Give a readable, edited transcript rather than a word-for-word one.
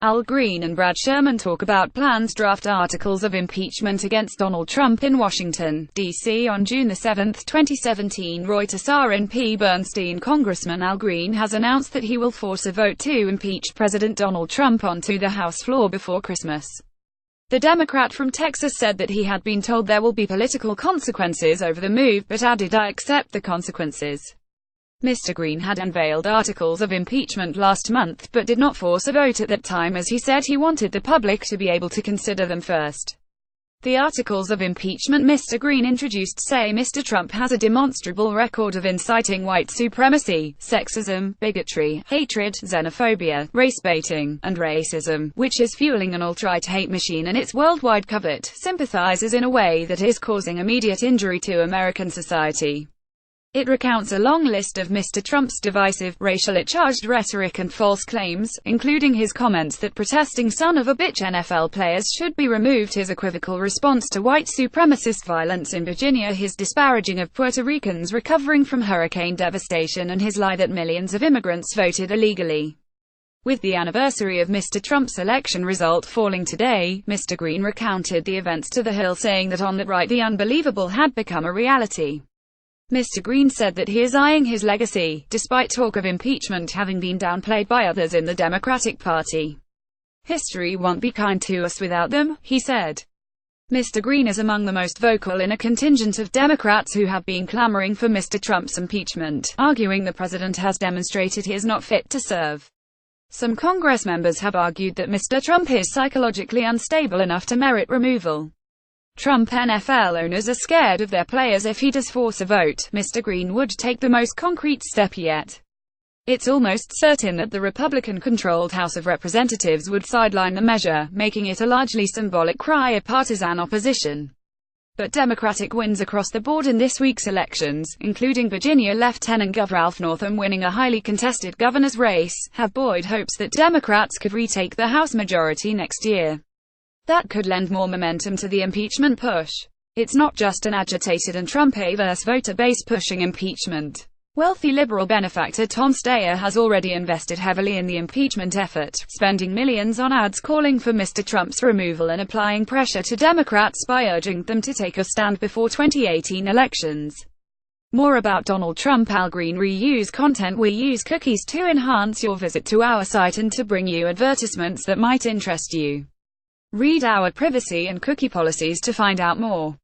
Al Green and Brad Sherman talk about plans draft articles of impeachment against Donald Trump in Washington, D.C. on June 7, 2017. Reuters. RNP Bernstein. Congressman Al Green has announced that he will force a vote to impeach President Donald Trump onto the House floor before Christmas. The Democrat from Texas said that he had been told there will be political consequences over the move, but added, "I accept the consequences." Mr. Green had unveiled articles of impeachment last month, but did not force a vote at that time, as he said he wanted the public to be able to consider them first. The articles of impeachment Mr. Green introduced say Mr. Trump has a demonstrable record of inciting white supremacy, sexism, bigotry, hatred, xenophobia, race-baiting, and racism, which is fueling an alt-right hate machine and its worldwide covert sympathizers in a way that is causing immediate injury to American society. It recounts a long list of Mr. Trump's divisive, racially charged rhetoric and false claims, including his comments that protesting son of a bitch NFL players should be removed, his equivocal response to white supremacist violence in Virginia, his disparaging of Puerto Ricans recovering from hurricane devastation, and his lie that millions of immigrants voted illegally. With the anniversary of Mr. Trump's election result falling today, Mr. Green recounted the events to The Hill, saying that on the right the unbelievable had become a reality. Mr. Green said that he is eyeing his legacy, despite talk of impeachment having been downplayed by others in the Democratic Party. "History won't be kind to us without them," he said. Mr. Green is among the most vocal in a contingent of Democrats who have been clamoring for Mr. Trump's impeachment, arguing the president has demonstrated he is not fit to serve. Some Congress members have argued that Mr. Trump is psychologically unstable enough to merit removal. Trump NFL owners are scared of their players. If he does force a vote, Mr. Green would take the most concrete step yet. It's almost certain that the Republican-controlled House of Representatives would sideline the measure, making it a largely symbolic cry of partisan opposition. But Democratic wins across the board in this week's elections, including Virginia Lieutenant Gov. Ralph Northam winning a highly contested governor's race, have buoyed hopes that Democrats could retake the House majority next year. That could lend more momentum to the impeachment push. It's not just an agitated and Trump-averse voter base pushing impeachment. Wealthy liberal benefactor Tom Steyer has already invested heavily in the impeachment effort, spending millions on ads calling for Mr. Trump's removal and applying pressure to Democrats by urging them to take a stand before 2018 elections. More about Donald Trump. Al Green. Reuse content. We use cookies to enhance your visit to our site and to bring you advertisements that might interest you. Read our privacy and cookie policies to find out more.